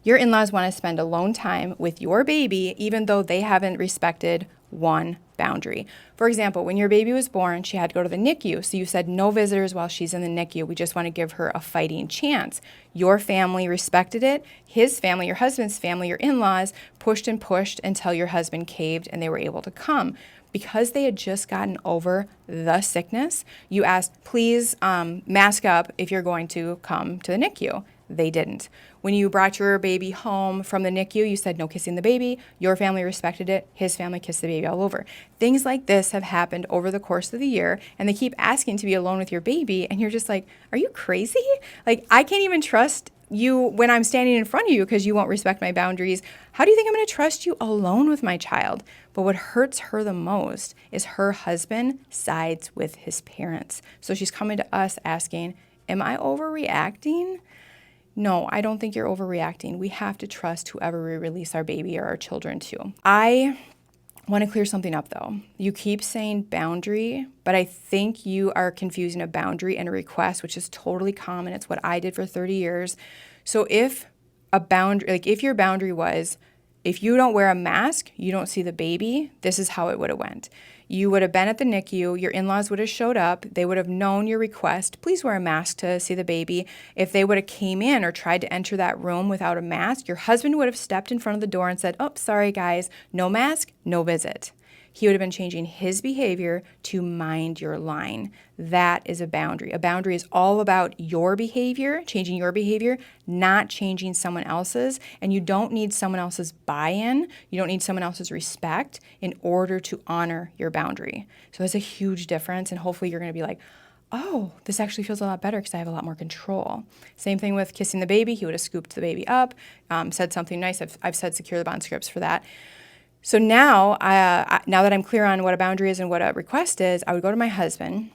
Your in-laws want to spend alone time with your baby, even though they haven't respected one boundary. For example, when your baby was born, she had to go to the NICU. So you said no visitors while she's in the NICU. We just want to give her a fighting chance. Your family respected it. His family, your husband's family, your in-laws pushed and pushed until your husband caved and they were able to come. Because they had just gotten over the sickness, you asked, please mask up if you're going to come to the NICU. They didn't. When you brought your baby home from the NICU, you said no kissing the baby. Your family respected it. His family kissed the baby all over. Things like this have happened over the course of the year, and they keep asking to be alone with your baby, and you're just like, are you crazy? Like, I can't even trust you when I'm standing in front of you because you won't respect my boundaries. How do you think I'm going to trust you alone with my child? But what hurts her the most is her husband sides with his parents. So she's coming to us asking, am I overreacting? No, I don't think you're overreacting. We have to trust whoever we release our baby or our children to. I want to clear something up though. You keep saying boundary, but I think you are confusing a boundary and a request, which is totally common. It's what I did for 30 years. So if a boundary, like if your boundary was, if you don't wear a mask, you don't see the baby, this is how it would have went. You would have been at the NICU, your in-laws would have showed up, they would have known your request, please wear a mask to see the baby. If they would have came in or tried to enter that room without a mask, your husband would have stepped in front of the door and said, oh, sorry guys, no mask, no visit. He would have been changing his behavior to mind your line. That is a boundary. A boundary is all about your behavior, changing your behavior, not changing someone else's. And you don't need someone else's buy-in. You don't need someone else's respect in order to honor your boundary. So there's a huge difference. And hopefully you're going to be like, oh, this actually feels a lot better because I have a lot more control. Same thing with kissing the baby. He would have scooped the baby up, said something nice. I've said secure the bond scripts for that. So now, now that I'm clear on what a boundary is and what a request is, I would go to my husband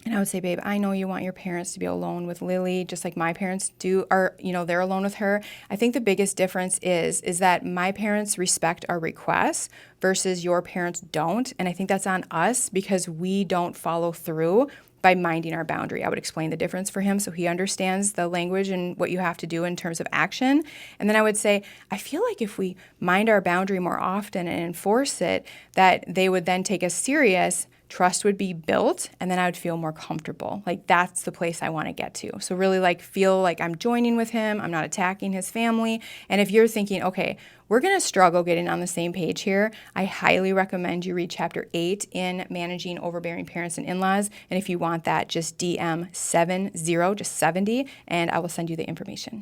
and I would say, babe, I know you want your parents to be alone with Lily, just like my parents do, or, they're alone with her. I think the biggest difference is that my parents respect our requests versus your parents don't. And I think that's on us because we don't follow through by minding our boundary. I would explain the difference for him so he understands the language and what you have to do in terms of action. And then I would say, I feel like if we mind our boundary more often and enforce it, that they would then take us serious, trust would be built, and then I would feel more comfortable. Like that's the place I want to get to. So really feel like I'm joining with him, I'm not attacking his family. And if you're thinking, okay, we're going to struggle getting on the same page here, I highly recommend you read Chapter 8 in Managing Overbearing Parents and In-Laws. And if you want that, just DM 70, just 70, and I will send you the information.